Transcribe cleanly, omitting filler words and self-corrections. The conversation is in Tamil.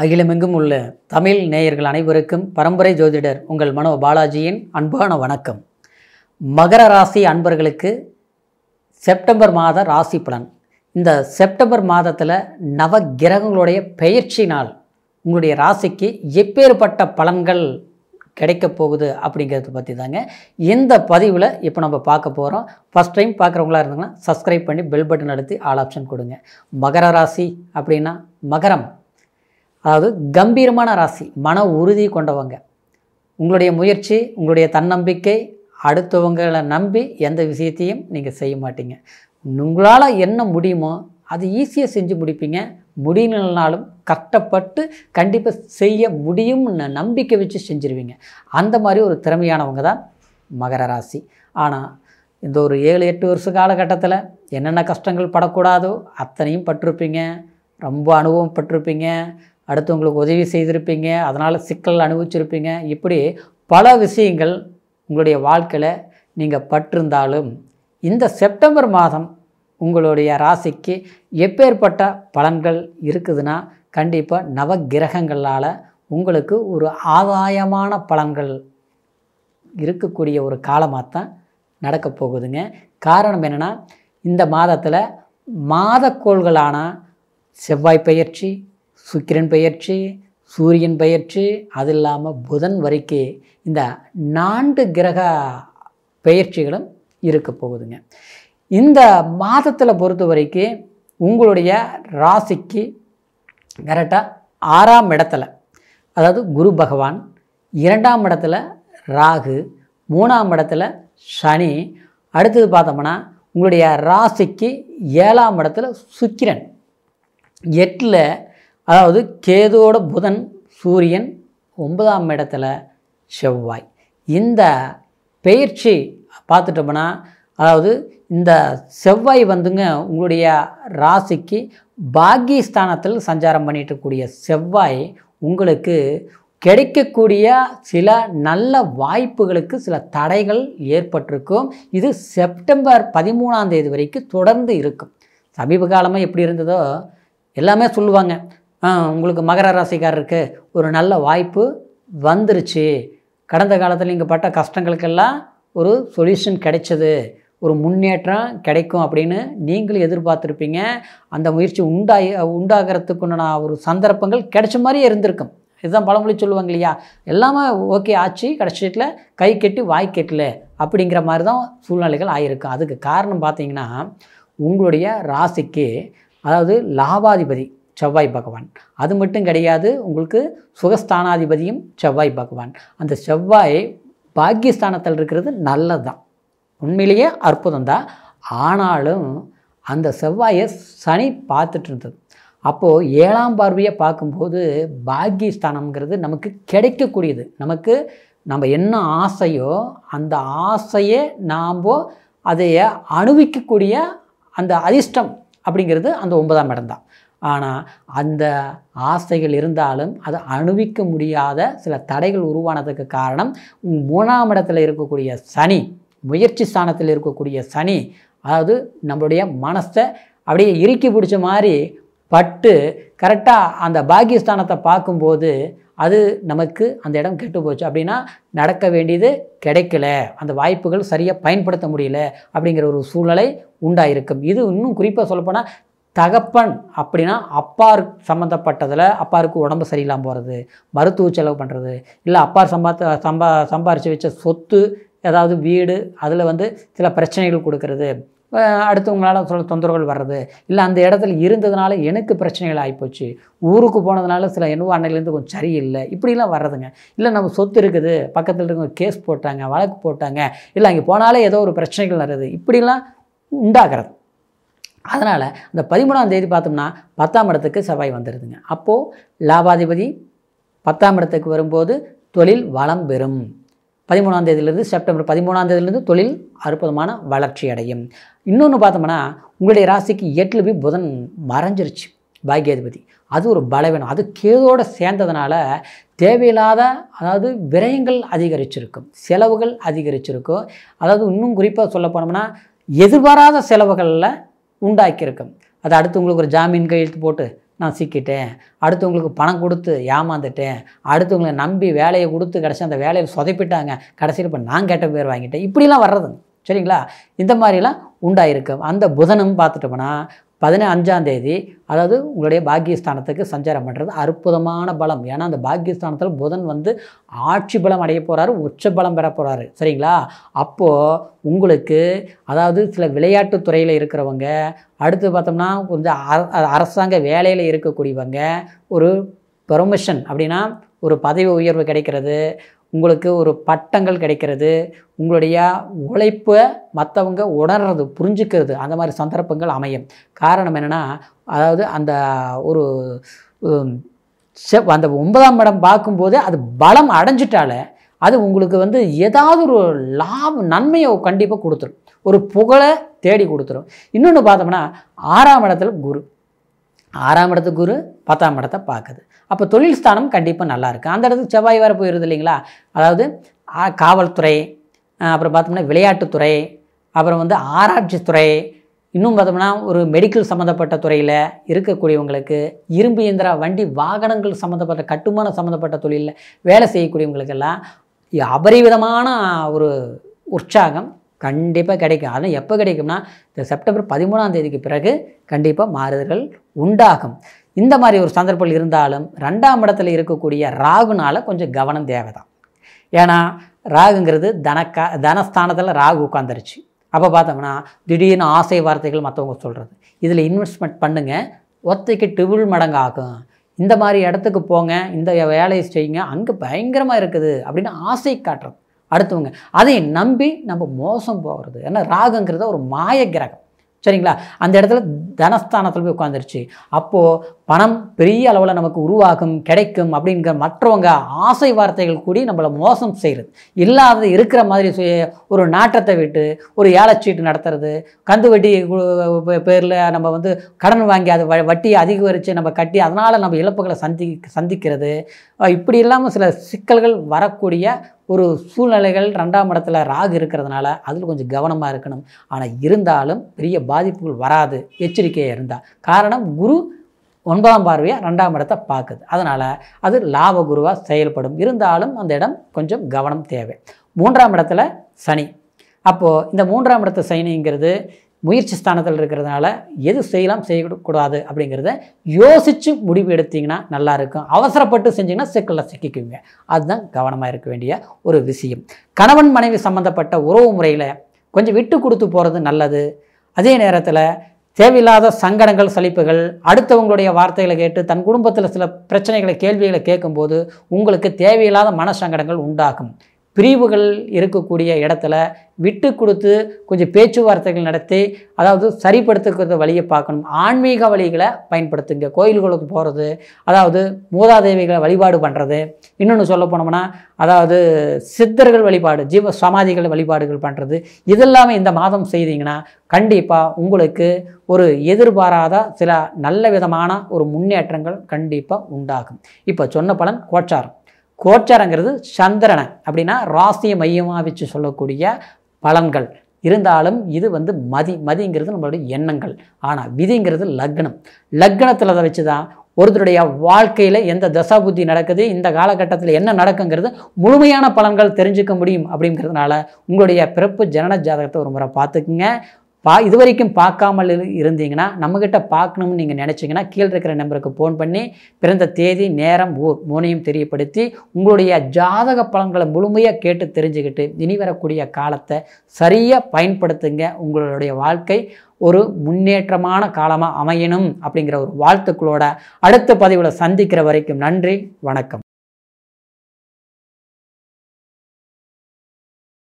அகிலமெங்கும் உள்ள தமிழ் நேயர்கள் அனைவருக்கும் பரம்பரை ஜோதிடர் உங்கள் மனோ பாலாஜியின் அன்பான வணக்கம். மகர ராசி அன்பர்களுக்கு செப்டம்பர் மாத ராசி பலன். இந்த செப்டம்பர் மாதத்தில் நவ கிரகங்களுடைய பெயர்ச்சி நாள் உங்களுடைய ராசிக்கு எப்பேற்பட்ட பலன்கள் கிடைக்க போகுது அப்படிங்கிறத பற்றி தாங்க இந்த பதிவில் இப்போ நம்ம பார்க்க போகிறோம். ஃபஸ்ட் டைம் பார்க்குறவங்களா இருந்தாங்கன்னா சப்ஸ்கிரைப் பண்ணி பெல் பட்டன் அழுத்தி ஆல் ஆப்ஷன் கொடுங்க. மகர ராசி அப்படின்னா மகரம், அதாவது கம்பீரமான ராசி, மன உறுதி கொண்டவங்க. உங்களுடைய முயற்சி, உங்களுடைய தன்னம்பிக்கை, அடுத்தவங்களை நம்பி எந்த விஷயத்தையும் நீங்கள் செய்ய மாட்டீங்க. உங்களால் என்ன முடியுமோ அது ஈஸியாக செஞ்சு முடிப்பீங்க. முடியலனாலும் கஷ்டப்பட்டு கண்டிப்பாக செய்ய முடியும்னு நம்பிக்கை வச்சு செஞ்சுருவீங்க. அந்த மாதிரி ஒரு திறமையானவங்க தான் மகர ராசி. ஆனால் இந்த ஒரு 7-8 வருஷ காலகட்டத்தில் என்னென்ன கஷ்டங்கள் படக்கூடாதோ அத்தனையும் பட்டிருப்பீங்க. ரொம்ப அனுபவம் பட்டிருப்பீங்க. அடுத்தவங்களுக்கு உதவி செய்திருப்பீங்க. அதனால் சிக்கல் அனுபவிச்சிருப்பீங்க. இப்படி பல விஷயங்கள் உங்களுடைய வாழ்க்கையில் நீங்கள் பட்டிருந்தாலும் இந்த செப்டம்பர் மாதம் உங்களுடைய ராசிக்கு எப்பேற்பட்ட பலன்கள் இருக்குதுன்னா கண்டிப்பாக நவ கிரகங்களால் உங்களுக்கு ஒரு ஆதாயமான பலன்கள் இருக்கக்கூடிய ஒரு காலமாக தான் நடக்க போகுதுங்க. காரணம் என்னென்னா, இந்த மாதத்தில் மாதக்கோள்களான செவ்வாய் பெயர்ச்சி, சுக்கிரன் பெயர்ச்சி, சூரியன் பெயர்ச்சி, அது இல்லாமல் புதன் வரைக்கும் இந்த 4 கிரக பெயர்ச்சிகளும் இருக்க போகுதுங்க. இந்த மாதத்தில் பொறுத்த வரைக்கும் உங்களுடைய ராசிக்கு கரெக்டாக 6ஆம் இடத்துல, அதாவது குரு பகவான், 2ஆம் இடத்துல ராகு, 3ஆம் இடத்துல சனி, அடுத்தது பார்த்தோம்னா உங்களுடைய ராசிக்கு 7ஆம் இடத்துல சுக்கிரன், 8ல் அதாவது கேதுவோட புதன், சூரியன், 9ஆம் இடத்துல செவ்வாய். இந்த பெயர்ச்சி பார்த்துட்டோம்னா, அதாவது இந்த செவ்வாய் வந்துங்க உங்களுடைய ராசிக்கு பாக்கியஸ்தானத்தில் சஞ்சாரம் பண்ணிட்டு இருக்கக்கூடிய செவ்வாய் உங்களுக்கு கிடைக்கக்கூடிய சில நல்ல வாய்ப்புகளுக்கு சில தடைகள் ஏற்பட்டிருக்கும். இது செப்டம்பர் 13ஆம் தேதி வரைக்கும் தொடர்ந்து இருக்கும். சமீப காலமாக எப்படி இருந்ததோ எல்லாமே சொல்லுவாங்க, உங்களுக்கு மகர ராசிக்காரருக்கு ஒரு நல்ல வாய்ப்பு வந்துருச்சு, கடந்த காலத்தில் நீங்கள் பட்ட கஷ்டங்களுக்கெல்லாம் ஒரு சொல்யூஷன் கிடைச்சது, ஒரு முன்னேற்றம் கிடைக்கும் அப்படின்னு நீங்களும் எதிர்பார்த்துருப்பீங்க. அந்த முயற்சி உண்டாகிறதுக்குண்டான ஒரு சந்தர்ப்பங்கள் கிடைச்ச மாதிரியே இருந்திருக்கும். இதுதான் பழமொழி சொல்லுவாங்க இல்லையா, எல்லாமே ஓகே ஆச்சு, கடைசியில் கை கெட்டி வாய் கெட்டல அப்படிங்கிற மாதிரி தான் சூழ்நிலைகள் ஆகியிருக்கும். அதுக்கு காரணம் பார்த்தீங்கன்னா, உங்களுடைய ராசிக்கு அதாவது லாபாதிபதி செவ்வாய் பகவான், அது மட்டும் கிடையாது, உங்களுக்கு சுகஸ்தானாதிபதியும் செவ்வாய் பகவான். அந்த செவ்வாய் பாக்கியஸ்தானத்தில் இருக்கிறது நல்லது தான், உண்மையிலேயே அற்புதம் தான். ஆனாலும் அந்த செவ்வாயை சனி பார்த்துட்டு இருந்தது. அப்போது 7ஆம் பார்வையை பார்க்கும்போது பாக்கியஸ்தானம்ங்கிறது நமக்கு கிடைக்கக்கூடியது. நமக்கு நம்ம என்ன ஆசையோ அந்த ஆசையை நாம் அதைய அனுபவிக்கக்கூடிய அந்த அதிர்ஷ்டம் அப்படிங்கிறது அந்த 9ஆம் இடம் தான். ஆனால் அந்த ஆசைகள் இருந்தாலும் அதை அனுபவிக்க முடியாத சில தடைகள் உருவானதுக்கு காரணம் 3ஆம் இடத்துல இருக்கக்கூடிய சனி, முயற்சி ஸ்தானத்தில் இருக்கக்கூடிய சனி, அதாவது நம்மளுடைய மனசை அப்படியே இறுக்கி பிடிச்ச மாதிரி பட்டு கரெக்டாக அந்த பாக்கியஸ்தானத்தை பார்க்கும்போது அது நமக்கு அந்த இடம் கெட்டு போச்சு அப்படின்னா நடக்க வேண்டியது கிடைக்கல, அந்த வாய்ப்புகள் சரியாக பயன்படுத்த முடியல அப்படிங்கிற ஒரு சூழ்நிலை உண்டாயிருக்கும். இது இன்னும் குறிப்பாக சொல்லப்போனால் தகப்பன் அப்படின்னா அப்பார் சம்மந்தப்பட்டதில், அப்பாருக்கு உடம்பு சரியில்லாமல் போகிறது, மருத்துவ செலவு பண்ணுறது, இல்லை அப்பார் சம்பாரித்து வச்ச சொத்து, ஏதாவது வீடு, அதில் சில பிரச்சனைகள் கொடுக்கறது, அடுத்தவங்களால் தொந்தரவுகள் வர்றது, இல்லை அந்த இடத்துல இருந்ததுனால எனக்கு பிரச்சனைகள் ஆகிப்போச்சு, ஊருக்கு போனதுனால சில என்னவோ அன்னையிலேருந்து கொஞ்சம் சரியில்லை, இப்படிலாம் வர்றதுங்க. இல்லை நம்ம சொத்து இருக்குது, பக்கத்தில் இருக்கவங்க கேஸ் போட்டாங்க, வழக்கு போட்டாங்க, இல்லை அங்கே போனாலே ஏதோ ஒரு பிரச்சனைகள் வருது, இப்படிலாம் உண்டாகிறது. அதனால் அந்த 13ஆம் தேதி பார்த்தோம்னா 10ஆம் இடத்துக்கு செவ்வாய் வந்துடுதுங்க. அப்போது லாபாதிபதி 10ஆம் இடத்துக்கு வரும்போது தொழில் வளம் பெறும். 13ஆம் தேதியிலேருந்து செப்டம்பர் 13ஆம் தேதியிலேருந்து தொழில் அற்புதமான வளர்ச்சி அடையும். இன்னொன்று பார்த்தோம்னா உங்களுடைய ராசிக்கு 8ல் போய் புதன் மறைஞ்சிருச்சு, பாக்கியாதிபதி. அது ஒரு பலவீனம். அது கேதோடு சேர்ந்ததுனால தேவையில்லாத, அதாவது விரயங்கள் அதிகரிச்சிருக்கும், செலவுகள் அதிகரிச்சிருக்கும். அதாவது இன்னும் குறிப்பாக சொல்ல போனோம்னா எதிர்பாராத செலவுகளில் உண்டாக்கியிருக்கும். அது அடுத்து உங்களுக்கு ஒரு ஜாமீன் கையெழுத்து போட்டு நான் சிக்கிட்டேன், அடுத்தவங்களுக்கு பணம் கொடுத்து ஏமாந்துட்டேன், அடுத்தவங்களை நம்பி வேலையை கொடுத்து கடைசி அந்த வேலையை சொதப்பிட்டாங்க, கடைசியில் இப்போ நான் கெட்ட பேர் வாங்கிட்டேன், இப்படிலாம் வர்றதுங்க. சரிங்களா? இந்த மாதிரிலாம் உண்டாயிருக்கு. அந்த புதனும் பார்த்துட்டோம்னா 15ஆம் தேதி, அதாவது உங்களுடைய பாக்கியஸ்தானத்துக்கு சஞ்சாரம் பண்ணுறது அற்புதமான பலம். ஏன்னா அந்த பாக்கியஸ்தானத்தில் புதன் வந்து ஆட்சி பலம் அடைய போகிறாரு, உச்ச பலம் பெற போகிறாரு. சரிங்களா? அப்போது உங்களுக்கு அதாவது சில விளையாட்டுத் துறையில் இருக்கிறவங்க, அடுத்து பார்த்தோம்னா கொஞ்சம் அரசாங்க வேலையில் இருக்கக்கூடியவங்க, ஒரு ப்ரொமோஷன் அப்படின்னா ஒரு பதவி உயர்வு கிடைக்கிறது, உங்களுக்கு ஒரு பட்டங்கள் கிடைக்கிறது, உங்களுடைய உழைப்பை மற்றவங்க உணர்றது, புரிஞ்சுக்கிறது, அந்த மாதிரி சந்தர்ப்பங்கள் அமையும். காரணம் என்னென்னா, அதாவது அந்த ஒரு அந்த 9ஆம் இடம் பார்க்கும்போது அது பலம் அடைஞ்சிட்டாலே அது உங்களுக்கு வந்து ஏதாவது ஒரு நன்மையை கண்டிப்பாக கொடுத்துரும், ஒரு புகழை தேடி கொடுத்துரும். இன்னொன்று பார்த்தோம்னா 6ஆம் இடத்துல குரு, 6ஆம் இடத்துக்கு குரு 10ஆம் இடத்தை பார்க்குது. அப்போ தொழில் ஸ்தானம் கண்டிப்பாக நல்லாயிருக்கு. அந்த இடத்துக்கு செவ்வாய் வேறு போயிடுது இல்லைங்களா? அதாவது காவல்துறை, அப்புறம் பார்த்தோம்னா விளையாட்டுத்துறை, அப்புறம் வந்து ஆராய்ச்சித்துறை, இன்னும் பார்த்தோம்னா ஒரு மெடிக்கல் சம்மந்தப்பட்ட துறையில் இருக்கக்கூடியவங்களுக்கு, இரும்பு இயந்திர வண்டி வாகனங்கள் சம்மந்தப்பட்ட கட்டுமான சம்மந்தப்பட்ட தொழிலில் வேலை செய்யக்கூடியவங்களுக்கெல்லாம் அபரிவிதமான ஒரு உற்சாகம் கண்டிப்பாக கிடைக்கும். அதுவும் எப்போ கிடைக்கும்னா இந்த செப்டம்பர் 13ஆம் தேதிக்கு பிறகு கண்டிப்பாக மாறுதல்கள் உண்டாகும். இந்த மாதிரி ஒரு சந்தர்ப்பங்கள் இருந்தாலும் 2ஆம் இடத்துல இருக்கக்கூடிய ராகுனால் கொஞ்சம் கவனம் தேவை தான். ஏன்னா ராகுங்கிறது தனஸ்தானத்தில் ராகு உட்காந்துருச்சு. அப்போ பார்த்தோம்னா திடீர்னு ஆசை வார்த்தைகள் மற்றவங்க சொல்கிறது, இதில் இன்வெஸ்ட்மெண்ட் பண்ணுங்கள், ஒத்தைக்கு டிபிள் மடங்கு ஆகும், இந்த மாதிரி இடத்துக்கு போங்க, இந்த வேலையை செய்யுங்க, அங்கே பயங்கரமாக இருக்குது அப்படின்னு ஆசை காட்டுறது அடுத்தவங்க, அதை நம்பி நம்ம மோசம் போகிறது. ஏன்னா ராகுங்கிறத ஒரு மாய கிரகம். சரிங்களா? அந்த இடத்துல தனஸ்தானத்தில் போய் உட்காந்துருச்சு. அப்போது பணம் பெரிய அளவில் நமக்கு உருவாகும், கிடைக்கும் அப்படிங்கிற மற்றவங்க ஆசை வார்த்தைகள் கூடி நம்மளை மோசம் செய்கிறது, இல்லாதது இருக்கிற மாதிரி ஒரு நாட்டத்தை விட்டு ஒரு ஏலச்சீட்டு நடத்துறது, கந்து வட்டி பேரில் நம்ம வந்து கடன் வாங்கி அது வட்டியை அதிகரித்து நம்ம கட்டி அதனால் நம்ம இழப்புகளை சந்திக்கிறது, இப்படி இல்லாமல் சில சிக்கல்கள் வரக்கூடிய ஒரு சூழ்நிலைகள் 2ஆம் இடத்துல ராகு இருக்கிறதுனால அதில் கொஞ்சம் கவனமாக இருக்கணும். ஆனால் இருந்தாலும் பெரிய பாதிப்புகள் வராது, எச்சரிக்கையாக இருந்தால். காரணம் குரு 9ஆம் பார்வையாக 2ஆம் இடத்தை பார்க்குது, அதனால் அது லாப குருவாக செயல்படும். இருந்தாலும் அந்த இடம் கொஞ்சம் கவனம் தேவை. 3ஆம் இடத்துல சனி. அப்போது இந்த 3ஆம் இடத்து சனிங்கிறது முயற்சி ஸ்தானத்தில் இருக்கிறதுனால எது செய்யலாம் செய்யக்கூடாது அப்படிங்கிறத யோசித்து முடிவு எடுத்திங்கன்னா நல்லாயிருக்கும். அவசரப்பட்டு செஞ்சிங்கன்னா சிக்கலில் சிக்கிக்குவீங்க. அதுதான் கவனமாக இருக்க வேண்டிய ஒரு விஷயம். கணவன் மனைவி சம்மந்தப்பட்ட உறவு முறையில் கொஞ்சம் விட்டு கொடுத்து போகிறது நல்லது. அதே நேரத்தில் தேவையில்லாத சங்கடங்கள், சலிப்புகள், அடுத்தவங்களுடைய வார்த்தைகளை கேட்டு தன் குடும்பத்தில் சில பிரச்சனைகளை, கேள்விகளை கேட்கும்போது உங்களுக்கு தேவையில்லாத மனசங்கடங்கள் உண்டாகும். பிரிவுகள் இருக்கக்கூடிய இடத்துல விட்டு கொடுத்து கொஞ்சம் பேச்சுவார்த்தைகள் நடத்தி அதாவது சரிப்படுத்துக்கிற வழியை பார்க்கணும். ஆன்மீக வழிகளை பயன்படுத்துங்க. கோயில்களுக்கு போகிறது, அதாவது மூதாதேவிகளை வழிபாடு பண்ணுறது, இன்னொன்று சொல்ல போனோம்னா அதாவது சித்தர்கள் வழிபாடு, ஜீவ சமாதிகள் வழிபாடுகள் பண்ணுறது, இதெல்லாமே இந்த மாதம் செய்தீங்கன்னா கண்டிப்பாக உங்களுக்கு ஒரு எதிர்பாராத சில நல்ல விதமான ஒரு முன்னேற்றங்கள் கண்டிப்பாக உண்டாகும். இப்போ சொன்ன பலன் கோச்சாரம். கோச்சாரங்கிறது சந்திரனை அப்படின்னா ராசியை மையமாக வச்சு சொல்லக்கூடிய பலன்கள். இருந்தாலும் இது வந்து மதிங்கிறது நம்மளுடைய எண்ணங்கள். ஆனால் விதிங்கிறது லக்னம். லக்னத்தில் அதை வச்சு தான் ஒருத்தருடைய வாழ்க்கையில் எந்த தசாபுத்தி நடக்குது, இந்த காலகட்டத்தில் என்ன நடக்குங்கிறது முழுமையான பலன்கள் தெரிஞ்சுக்க முடியும். அப்படிங்கிறதுனால உங்களுடைய பிறப்பு ஜனன ஜாதகத்தை ஒரு முறை பார்த்துக்குங்க. இது வரைக்கும் பார்க்காமல் இருந்தீங்கன்னா, நம்மக்கிட்ட பார்க்கணும்னு நீங்கள் நினச்சிங்கன்னா கீழே இருக்கிற நம்பருக்கு ஃபோன் பண்ணி பிறந்த தேதி, நேரம், ஊர் 3ஐயும் தெரியப்படுத்தி உங்களுடைய ஜாதக பலன்களை முழுமையாக கேட்டு தெரிஞ்சுக்கிட்டு இனி வரக்கூடிய காலத்தை சரியாக பயன்படுத்துங்க. உங்களுடைய வாழ்க்கை ஒரு முன்னேற்றமான காலமாக அமையணும் அப்படிங்கிற ஒரு வாழ்த்துக்களோட அடுத்த பதிவில் சந்திக்கிற வரைக்கும் நன்றி, வணக்கம்.